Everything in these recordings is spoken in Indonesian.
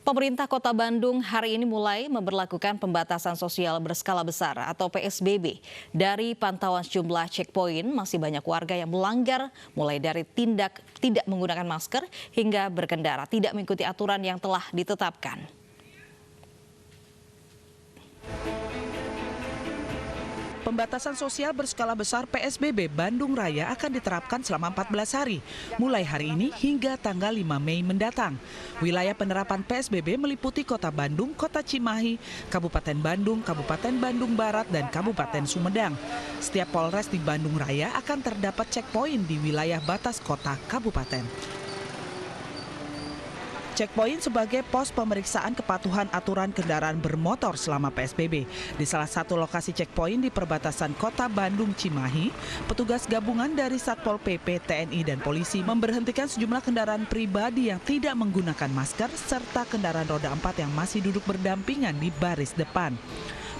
Pemerintah Kota Bandung hari ini mulai memberlakukan pembatasan sosial berskala besar atau PSBB. Dari pantauan sejumlah checkpoint, masih banyak warga yang melanggar, mulai dari tindak tidak menggunakan masker hingga berkendara tidak mengikuti aturan yang telah ditetapkan. Pembatasan sosial berskala besar PSBB Bandung Raya akan diterapkan selama 14 hari, mulai hari ini hingga tanggal 5 Mei mendatang. Wilayah penerapan PSBB meliputi Kota Bandung, Kota Cimahi, Kabupaten Bandung, Kabupaten Bandung Barat, dan Kabupaten Sumedang. Setiap Polres di Bandung Raya akan terdapat checkpoint di wilayah batas kota kabupaten. Checkpoint sebagai pos pemeriksaan kepatuhan aturan kendaraan bermotor selama PSBB. Di salah satu lokasi checkpoint di perbatasan Kota Bandung Cimahi, petugas gabungan dari Satpol PP, TNI, dan polisi memberhentikan sejumlah kendaraan pribadi yang tidak menggunakan masker serta kendaraan roda 4 yang masih duduk berdampingan di baris depan.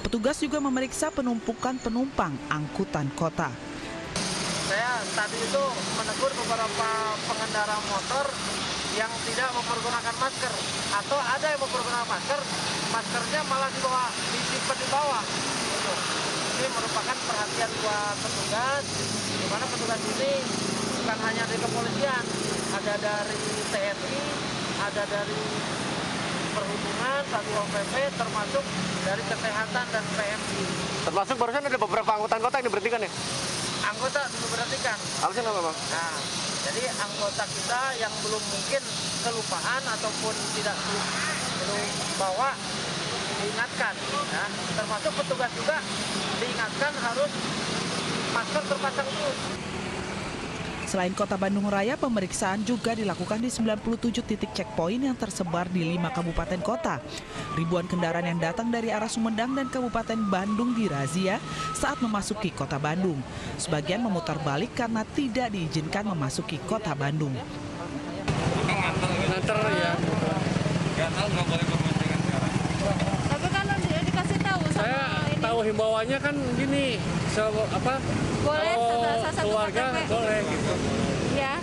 Petugas juga memeriksa penumpukan penumpang angkutan kota. Saya tadi itu menegur beberapa pengendara motor yang tidak mempergunakan masker, atau ada yang mempergunakan masker, maskernya malah disimpan di bawah. Ini merupakan perhatian buat petugas, di mana petugas ini bukan hanya dari kepolisian, ada dari TNI, ada dari perhubungan, Satpol PP, termasuk dari kesehatan dan PMI. Termasuk barusan ada beberapa angkutan kota yang diberhentikan ya? Anggota diberhentikan. Alasan apa, Bang? Nah, jadi anggota kita yang belum mungkin kelupaan ataupun belum bawa diingatkan, ya. Termasuk petugas juga diingatkan harus masker terpasang dulu. Selain Kota Bandung Raya, pemeriksaan juga dilakukan di 97 titik checkpoint yang tersebar di 5 kabupaten kota. Ribuan kendaraan yang datang dari arah Sumedang dan Kabupaten Bandung dirazia saat memasuki Kota Bandung. Sebagian memutar balik karena tidak diizinkan memasuki Kota Bandung. Nganter ya. Nggak boleh berboncengan sekarang. Tapi kan dikasih tahu sama Saya ini. tahu himbauannya kan gini, Boleh kalau satu keluarga KTP. boleh gitu. Ya.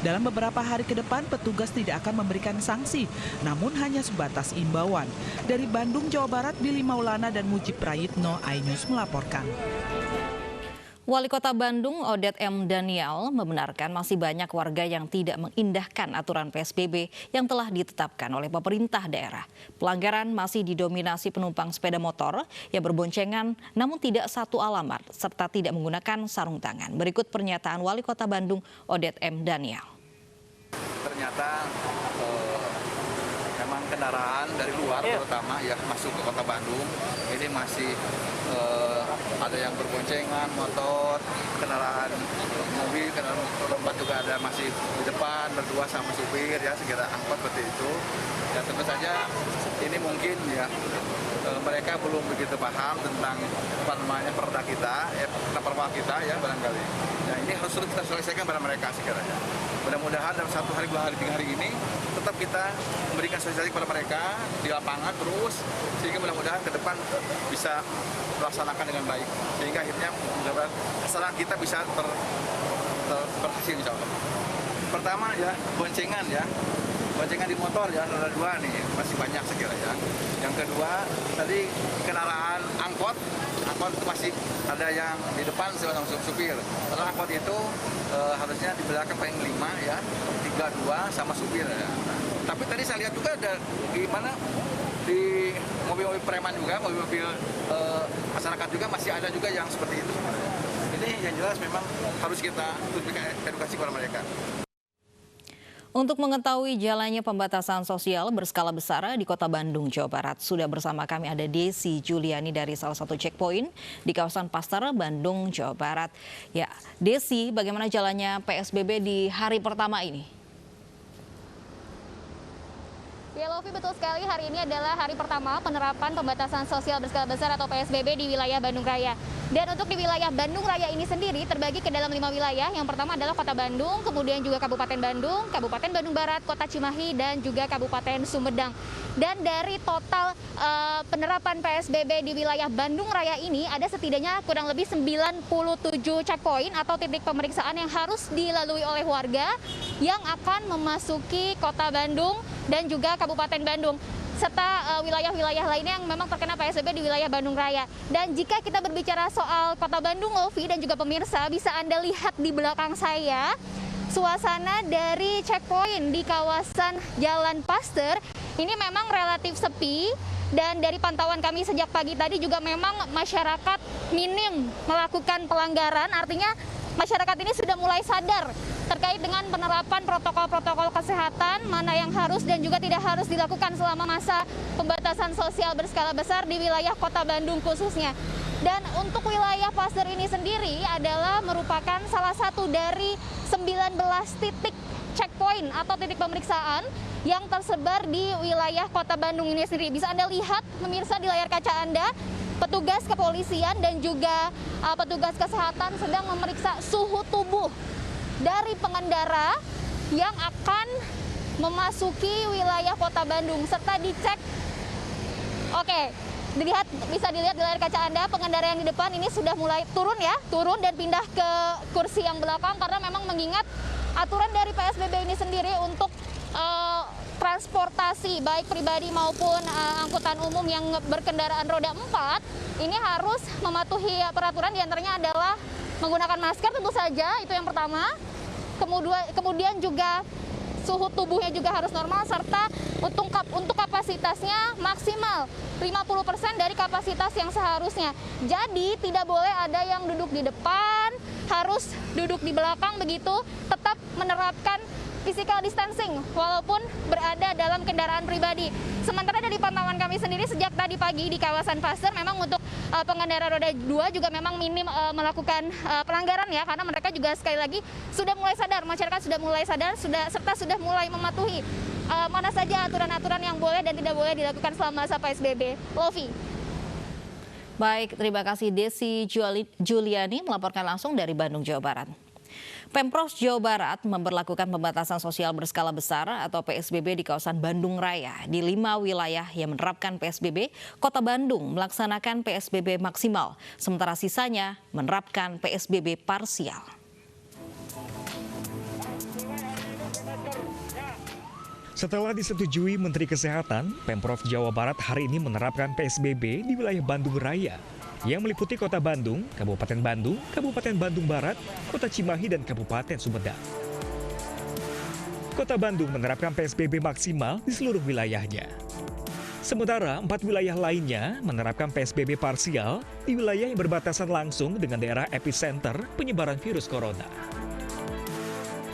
Dalam beberapa hari ke depan, petugas tidak akan memberikan sanksi, namun hanya sebatas imbauan. Dari Bandung, Jawa Barat, Billy Maulana dan Mujib Prayitno, iNews melaporkan. Wali Kota Bandung, Odette M. Daniel, membenarkan masih banyak warga yang tidak mengindahkan aturan PSBB yang telah ditetapkan oleh pemerintah daerah. Pelanggaran masih didominasi penumpang sepeda motor yang berboncengan namun tidak satu alamat serta tidak menggunakan sarung tangan. Berikut pernyataan Wali Kota Bandung, Odette M. Daniel. Ternyata memang kendaraan dari luar terutama ya masuk ke Kota Bandung ini masih ada yang berboncengan motor, kendaraan mobil, kendaraan tempat juga ada masih di depan berdua sama supir ya, segala angkot seperti itu. Ya tentu saja ini mungkin ya mereka belum begitu paham tentang apa namanya perda kita, perda kita ya barangkali. Nah ini harus kita selesaikan pada mereka sekiranya. Mudah-mudahan dalam 1 hari, 2 hari, 3 hari ini tetap kita memberikan sosialisasi kepada mereka di lapangan terus, sehingga mudah-mudahan ke depan bisa melaksanakan dengan baik, sehingga akhirnya mudah-mudahan kesalahan kita bisa berhasil insya Allah. Pertama ya boncengan ya, boncengan di motor ya, roda 2 nih masih banyak sekiranya. Yang kedua tadi kendaraan angkot itu masih ada yang di depan sama supir. Karena angkot itu harusnya di belakang paling 5 ya, 3-2 sama supir ya. Tapi tadi saya lihat juga ada gimana di mobil-mobil preman juga, mobil-mobil masyarakat juga masih ada juga yang seperti itu. Ini yang jelas memang harus kita berikan edukasi kepada mereka. Untuk mengetahui jalannya pembatasan sosial berskala besar di Kota Bandung, Jawa Barat, sudah bersama kami ada Desi Juliani dari salah satu checkpoint di kawasan Pasar, Bandung, Jawa Barat. Ya, Desi, bagaimana jalannya PSBB di hari pertama ini? Ya Lofi, betul sekali, hari ini adalah hari pertama penerapan pembatasan sosial berskala besar atau PSBB di wilayah Bandung Raya. Dan untuk di wilayah Bandung Raya ini sendiri terbagi ke dalam 5 wilayah. Yang pertama adalah Kota Bandung, kemudian juga Kabupaten Bandung, Kabupaten Bandung Barat, Kota Cimahi, dan juga Kabupaten Sumedang. Dan dari total penerapan PSBB di wilayah Bandung Raya ini ada setidaknya kurang lebih 97 checkpoint atau titik pemeriksaan yang harus dilalui oleh warga yang akan memasuki Kota Bandung dan juga Kabupaten Bandung, serta wilayah-wilayah lainnya yang memang terkena PSBB di wilayah Bandung Raya. Dan jika kita berbicara soal Kota Bandung, Lofi dan juga pemirsa, bisa Anda lihat di belakang saya suasana dari checkpoint di kawasan Jalan Pasteur ini memang relatif sepi. Dan dari pantauan kami sejak pagi tadi juga memang masyarakat minim melakukan pelanggaran, artinya masyarakat ini sudah mulai sadar terkait dengan penerapan protokol-protokol kesehatan, mana yang harus dan juga tidak harus dilakukan selama masa pembatasan sosial berskala besar di wilayah Kota Bandung khususnya. Dan untuk wilayah Pasteur ini sendiri adalah merupakan salah satu dari 19 titik checkpoint atau titik pemeriksaan yang tersebar di wilayah Kota Bandung ini sendiri. Bisa Anda lihat, pemirsa, di layar kaca Anda, petugas kepolisian dan juga petugas kesehatan sedang memeriksa suhu tubuh dari pengendara yang akan memasuki wilayah Kota Bandung, serta dicek. Oke, bisa dilihat di layar kaca Anda, pengendara yang di depan ini sudah mulai turun dan pindah ke kursi yang belakang karena memang mengingat aturan dari PSBB ini sendiri untuk transportasi baik pribadi maupun angkutan umum yang berkendaraan roda 4 ini harus mematuhi peraturan, diantaranya adalah menggunakan masker tentu saja, itu yang pertama. Kemudian juga suhu tubuhnya juga harus normal, serta untuk kapasitasnya maksimal 50% dari kapasitas yang seharusnya. Jadi tidak boleh ada yang duduk di depan, harus duduk di belakang begitu, tetap menerapkan physical distancing walaupun berada dalam kendaraan pribadi. Sementara dari pantauan kami sendiri sejak tadi pagi di kawasan Pasteur, memang untuk pengendara roda 2 juga memang minim melakukan pelanggaran ya, karena mereka juga sekali lagi sudah mulai sadar, masyarakat sudah mulai sadar serta sudah mulai mematuhi mana saja aturan-aturan yang boleh dan tidak boleh dilakukan selama masa PSBB. Lofi. Baik, terima kasih Desi Juliani melaporkan langsung dari Bandung, Jawa Barat. Pemprov Jawa Barat memberlakukan pembatasan sosial berskala besar atau PSBB di kawasan Bandung Raya. Di 5 wilayah yang menerapkan PSBB, Kota Bandung melaksanakan PSBB maksimal, sementara sisanya menerapkan PSBB parsial. Setelah disetujui Menteri Kesehatan, Pemprov Jawa Barat hari ini menerapkan PSBB di wilayah Bandung Raya, yang meliputi Kota Bandung, Kabupaten Bandung, Kabupaten Bandung Barat, Kota Cimahi, dan Kabupaten Sumedang. Kota Bandung menerapkan PSBB maksimal di seluruh wilayahnya. Sementara 4 wilayah lainnya menerapkan PSBB parsial di wilayah yang berbatasan langsung dengan daerah epicenter penyebaran virus corona.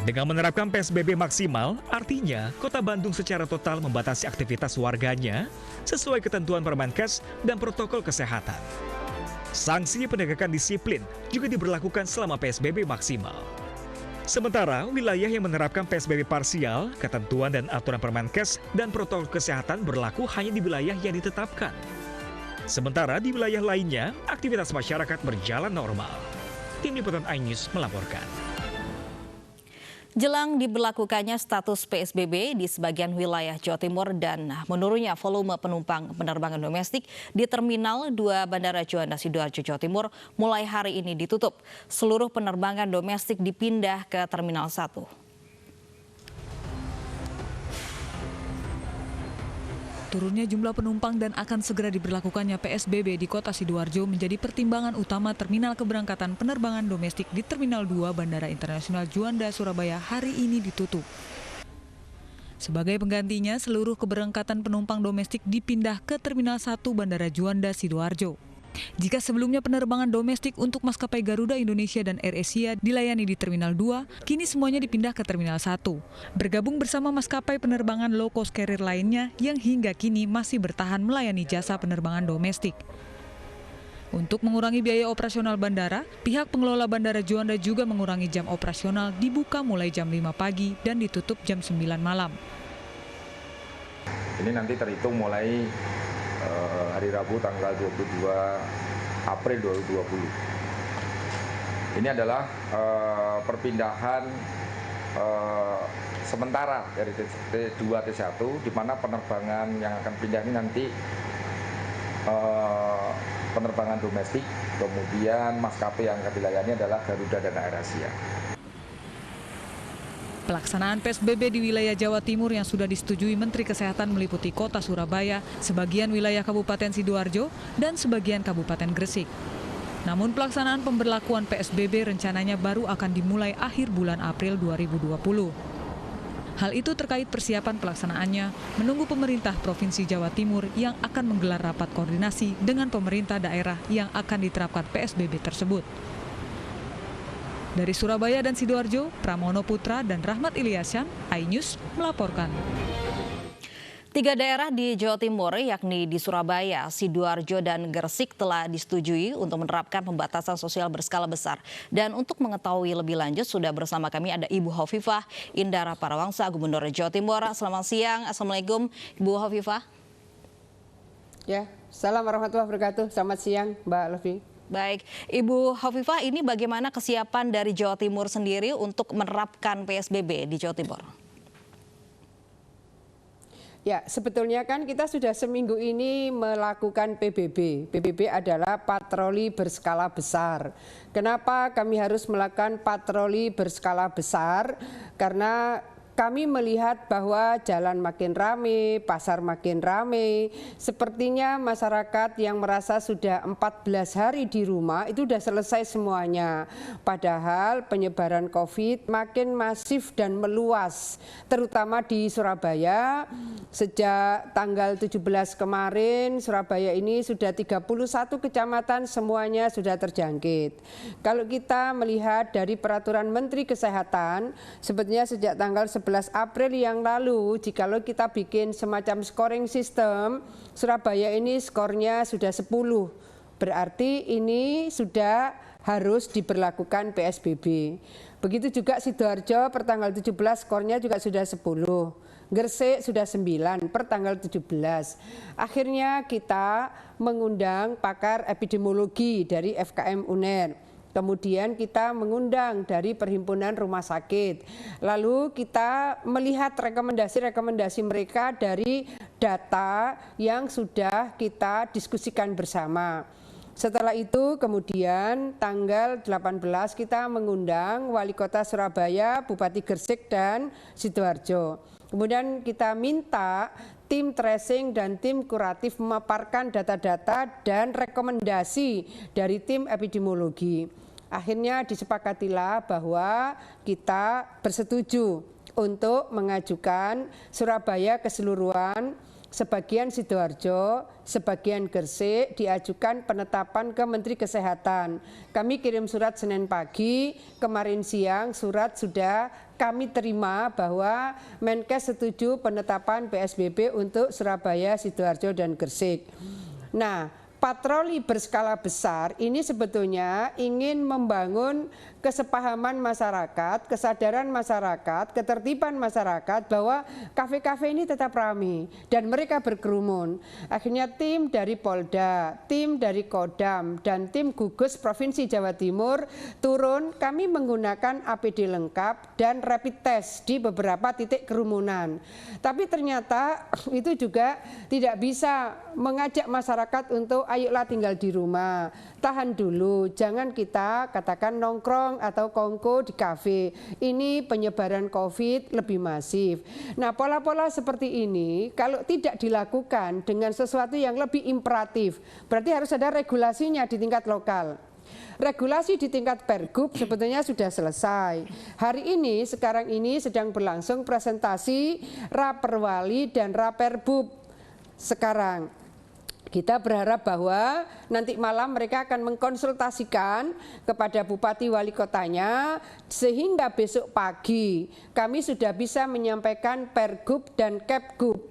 Dengan menerapkan PSBB maksimal, artinya Kota Bandung secara total membatasi aktivitas warganya sesuai ketentuan Permenkes dan protokol kesehatan. Sanksi penegakan disiplin juga diberlakukan selama PSBB maksimal. Sementara wilayah yang menerapkan PSBB parsial, ketentuan dan aturan Permenkes dan protokol kesehatan berlaku hanya di wilayah yang ditetapkan. Sementara di wilayah lainnya, aktivitas masyarakat berjalan normal. Tim Liputan iNews melaporkan. Jelang diberlakukannya status PSBB di sebagian wilayah Jawa Timur dan menurunnya volume penumpang penerbangan domestik di Terminal 2 Bandara Juanda Sidoarjo, Jawa Timur mulai hari ini ditutup. Seluruh penerbangan domestik dipindah ke Terminal 1. Turunnya jumlah penumpang dan akan segera diberlakukannya PSBB di Kota Sidoarjo menjadi pertimbangan utama terminal keberangkatan penerbangan domestik di Terminal 2 Bandara Internasional Juanda, Surabaya hari ini ditutup. Sebagai penggantinya, seluruh keberangkatan penumpang domestik dipindah ke Terminal 1 Bandara Juanda, Sidoarjo. Jika sebelumnya penerbangan domestik untuk maskapai Garuda Indonesia dan AirAsia dilayani di Terminal 2, kini semuanya dipindah ke Terminal 1. Bergabung bersama maskapai penerbangan low cost carrier lainnya yang hingga kini masih bertahan melayani jasa penerbangan domestik. Untuk mengurangi biaya operasional bandara, pihak pengelola Bandara Juanda juga mengurangi jam operasional dibuka mulai jam 5 pagi dan ditutup jam 9 malam. Ini nanti terhitung mulai hari Rabu tanggal 22 April 2020. Ini adalah perpindahan sementara dari T2 T1, di mana penerbangan yang akan pindah ini nanti penerbangan domestik, kemudian maskapai yang akan dilayani adalah Garuda dan AirAsia. Pelaksanaan PSBB di wilayah Jawa Timur yang sudah disetujui Menteri Kesehatan meliputi Kota Surabaya, sebagian wilayah Kabupaten Sidoarjo, dan sebagian Kabupaten Gresik. Namun pelaksanaan pemberlakuan PSBB rencananya baru akan dimulai akhir bulan April 2020. Hal itu terkait persiapan pelaksanaannya menunggu pemerintah Provinsi Jawa Timur yang akan menggelar rapat koordinasi dengan pemerintah daerah yang akan diterapkan PSBB tersebut. Dari Surabaya dan Sidoarjo, Pramono Putra dan Rahmat Ilyasyan, iNews melaporkan. 3 daerah di Jawa Timur, yakni di Surabaya, Sidoarjo, dan Gresik telah disetujui untuk menerapkan pembatasan sosial berskala besar. Dan untuk mengetahui lebih lanjut, sudah bersama kami ada Ibu Hovifah Indar Parawangsa, Gubernur Jawa Timur. Selamat siang, Assalamualaikum, Ibu Hovifah. Ya, salam warahmatullahi wabarakatuh. Selamat siang, Mbak Lofi. Baik, Ibu Hovifah, ini bagaimana kesiapan dari Jawa Timur sendiri untuk menerapkan PSBB di Jawa Timur? Ya, sebetulnya kan kita sudah seminggu ini melakukan PBB. PBB adalah patroli berskala besar. Kenapa kami harus melakukan patroli berskala besar? Karena kami melihat bahwa jalan makin ramai, pasar makin ramai. Sepertinya masyarakat yang merasa sudah 14 hari di rumah itu sudah selesai semuanya. Padahal penyebaran COVID makin masif dan meluas, terutama di Surabaya. Sejak tanggal 17 kemarin, Surabaya ini sudah 31 kecamatan semuanya sudah terjangkit. Kalau kita melihat dari peraturan Menteri Kesehatan, sebetulnya sejak tanggal 11 April yang lalu, jikalau kita bikin semacam scoring system, Surabaya ini skornya sudah 10. Berarti ini sudah harus diberlakukan PSBB. Begitu juga Sidoarjo per tanggal 17 skornya juga sudah 10. Gresik sudah 9 per tanggal 17. Akhirnya kita mengundang pakar epidemiologi dari FKM UNER. Kemudian kita mengundang dari Perhimpunan Rumah Sakit. Lalu kita melihat rekomendasi-rekomendasi mereka dari data yang sudah kita diskusikan bersama. Setelah itu kemudian tanggal 18 kita mengundang Wali Kota Surabaya, Bupati Gresik dan Sidoarjo. Kemudian kita minta tim tracing dan tim kuratif memaparkan data-data dan rekomendasi dari tim epidemiologi. Akhirnya disepakatilah bahwa kita bersetuju untuk mengajukan Surabaya keseluruhan, sebagian Sidoarjo, sebagian Gresik diajukan penetapan ke Menteri Kesehatan. Kami kirim surat Senin pagi, kemarin siang surat sudah kami terima bahwa Menkes setuju penetapan PSBB untuk Surabaya, Sidoarjo, dan Gresik. Nah, patroli berskala besar ini sebetulnya ingin membangun kesepahaman masyarakat, kesadaran masyarakat, ketertiban masyarakat bahwa kafe-kafe ini tetap ramai dan mereka berkerumun. Akhirnya tim dari Polda, tim dari Kodam, dan tim gugus Provinsi Jawa Timur turun, kami menggunakan APD lengkap dan rapid test di beberapa titik kerumunan. Tapi ternyata itu juga tidak bisa mengajak masyarakat untuk ayolah tinggal di rumah, tahan dulu, jangan kita katakan nongkrong atau kongko di kafe. Ini penyebaran COVID lebih masif. Nah, pola-pola seperti ini kalau tidak dilakukan dengan sesuatu yang lebih imperatif, berarti harus ada regulasinya di tingkat lokal. Regulasi di tingkat Pergub sebetulnya sudah selesai. Hari ini, sekarang ini sedang berlangsung presentasi Raperwali dan Raperbub sekarang. Kita berharap bahwa nanti malam mereka akan mengkonsultasikan kepada Bupati Wali Kotanya sehingga besok pagi kami sudah bisa menyampaikan Pergub dan Kepgub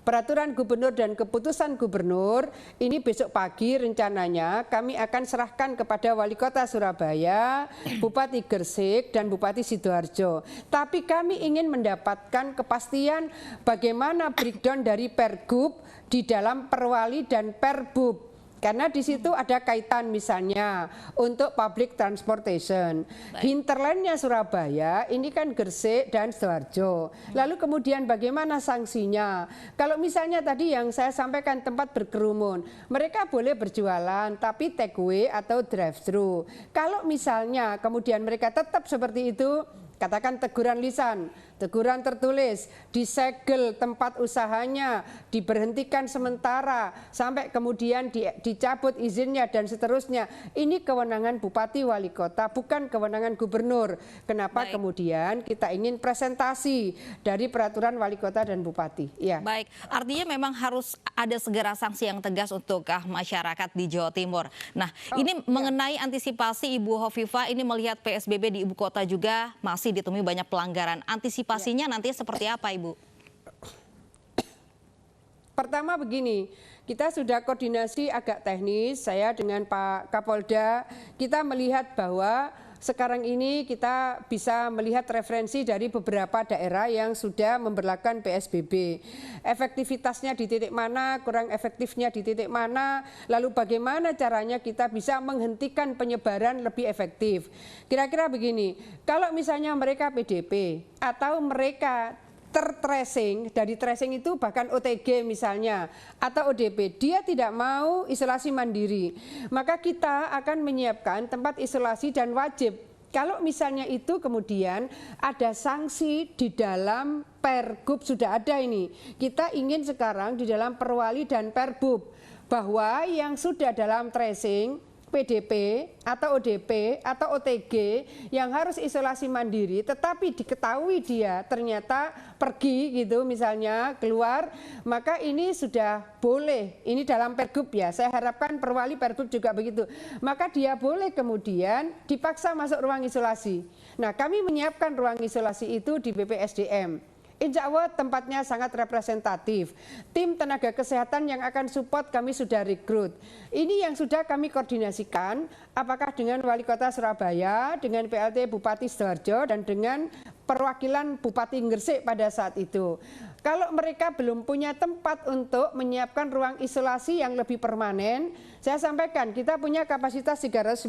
peraturan gubernur dan keputusan gubernur ini besok pagi rencananya kami akan serahkan kepada Wali Kota Surabaya, Bupati Gresik, dan Bupati Sidoarjo. Tapi kami ingin mendapatkan kepastian bagaimana breakdown dari Pergub di dalam Perwali dan Perbub. Karena di situ ada kaitan misalnya untuk public transportation. Hinterlandnya Surabaya ini kan Gresik dan Sidoarjo. Lalu kemudian bagaimana sanksinya? Kalau misalnya tadi yang saya sampaikan tempat berkerumun, mereka boleh berjualan tapi take away atau drive thru. Kalau misalnya kemudian mereka tetap seperti itu, katakan teguran lisan, teguran tertulis, disegel tempat usahanya, diberhentikan sementara, sampai kemudian dicabut izinnya dan seterusnya. Ini kewenangan Bupati Wali Kota, bukan kewenangan gubernur. Kenapa kemudian kita ingin presentasi dari peraturan Wali Kota dan Bupati. Ya. Baik, artinya memang harus ada segera sanksi yang tegas untuk masyarakat di Jawa Timur. Nah, ini mengenai antisipasi Ibu Hovifah ini melihat PSBB di Ibu Kota juga masih ditemui banyak pelanggaran. Antisipasinya nanti seperti apa, Ibu? Pertama begini, kita sudah koordinasi agak teknis, saya dengan Pak Kapolda, kita melihat bahwa sekarang ini kita bisa melihat referensi dari beberapa daerah yang sudah memberlakukan PSBB. Efektivitasnya di titik mana, kurang efektifnya di titik mana, lalu bagaimana caranya kita bisa menghentikan penyebaran lebih efektif. Kira-kira begini, kalau misalnya mereka PDP atau mereka tertracing, dari tracing itu bahkan OTG misalnya atau ODP, dia tidak mau isolasi mandiri, maka kita akan menyiapkan tempat isolasi dan wajib. Kalau misalnya itu kemudian ada sanksi di dalam Pergub, sudah ada ini, kita ingin sekarang di dalam Perwali dan Perbub bahwa yang sudah dalam tracing PDP atau ODP atau OTG yang harus isolasi mandiri tetapi diketahui dia ternyata pergi gitu misalnya keluar, maka ini sudah boleh, ini dalam Pergub ya, saya harapkan Perwali Perbub juga begitu, maka dia boleh kemudian dipaksa masuk ruang isolasi. Nah, kami menyiapkan ruang isolasi itu di BPSDM. Insya Allah tempatnya sangat representatif. Tim tenaga kesehatan yang akan support kami sudah rekrut. Ini yang sudah kami koordinasikan, apakah dengan Wali Kota Surabaya, dengan PLT Bupati Sidoarjo, dan dengan perwakilan Bupati Gresik pada saat itu. Kalau mereka belum punya tempat untuk menyiapkan ruang isolasi yang lebih permanen, saya sampaikan kita punya kapasitas 350,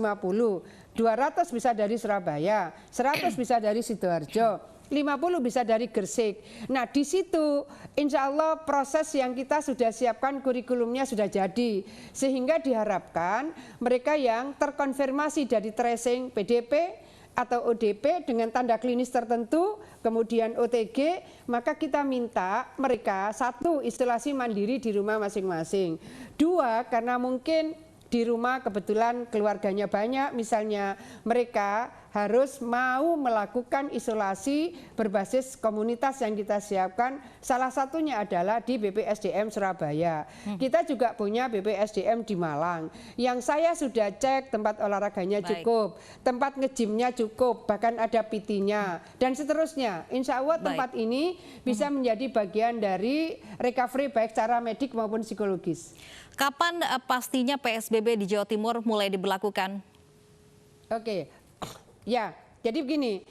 200 bisa dari Surabaya, 100 bisa dari Sidoarjo, 50 bisa dari Gresik. Nah, di situ insya Allah proses yang kita sudah siapkan kurikulumnya sudah jadi. Sehingga diharapkan mereka yang terkonfirmasi dari tracing PDP atau ODP dengan tanda klinis tertentu, kemudian OTG, maka kita minta mereka 1, isolasi mandiri di rumah masing-masing. 2, karena mungkin di rumah kebetulan keluarganya banyak, misalnya mereka harus mau melakukan isolasi berbasis komunitas yang kita siapkan. Salah satunya adalah di BPSDM Surabaya. Kita juga punya BPSDM di Malang. Yang saya sudah cek tempat olahraganya cukup, tempat ngejimnya cukup, bahkan ada PT-nya dan seterusnya. Insya Allah tempat ini bisa menjadi bagian dari recovery baik secara medik maupun psikologis. Kapan pastinya PSBB di Jawa Timur mulai diberlakukan? Oke. Ya, jadi begini,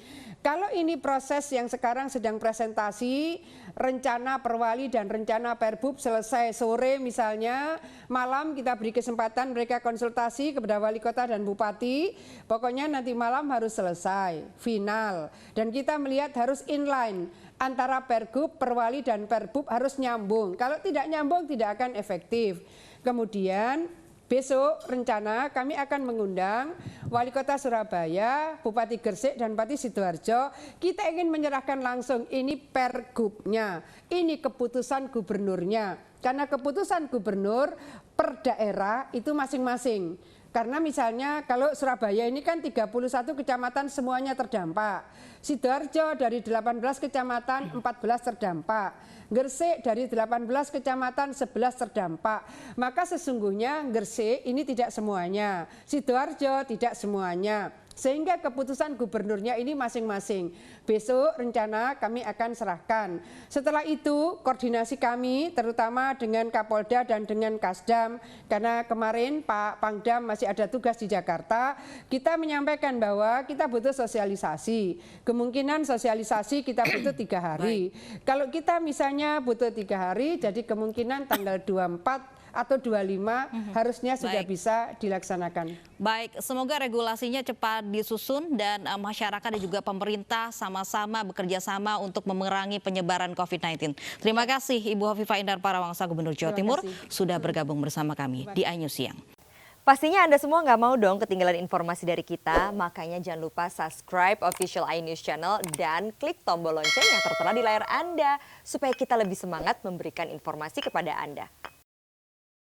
kalau ini proses yang sekarang sedang presentasi, rencana Perwali dan rencana Perbub selesai sore misalnya, malam kita beri kesempatan mereka konsultasi kepada Wali Kota dan Bupati, pokoknya nanti malam harus selesai, final. Dan kita melihat harus inline, antara Pergub, Perwali dan Perbub harus nyambung. Kalau tidak nyambung tidak akan efektif. Kemudian besok rencana kami akan mengundang Wali Kota Surabaya, Bupati Gresik dan Bupati Sidoarjo. Kita ingin menyerahkan langsung ini Pergubnya, ini keputusan gubernurnya. Karena keputusan gubernur per daerah itu masing-masing. Karena misalnya kalau Surabaya ini kan 31 kecamatan semuanya terdampak. Sidoarjo dari 18 kecamatan 14 terdampak. Gresik dari 18 kecamatan 11 terdampak. Maka sesungguhnya Gresik ini tidak semuanya. Sidoarjo tidak semuanya. Sehingga keputusan gubernurnya ini masing-masing. Besok rencana kami akan serahkan. Setelah itu koordinasi kami terutama dengan Kapolda dan dengan Kasdam, karena kemarin Pak Pangdam masih ada tugas di Jakarta, kita menyampaikan bahwa kita butuh sosialisasi. Kemungkinan sosialisasi kita butuh 3 hari. Kalau kita misalnya butuh 3 hari, jadi kemungkinan tanggal 24 atau 25 harusnya sudah bisa dilaksanakan. Baik, semoga regulasinya cepat disusun dan masyarakat dan juga pemerintah sama-sama bekerja sama untuk memerangi penyebaran COVID-19. Terima kasih Ibu Hovifah Indar Parawangsa, Gubernur Jawa Timur, sudah bergabung bersama kami di iNews Siang. Pastinya Anda semua nggak mau dong ketinggalan informasi dari kita, makanya jangan lupa subscribe official iNews Channel dan klik tombol lonceng yang tertera di layar Anda supaya kita lebih semangat memberikan informasi kepada Anda.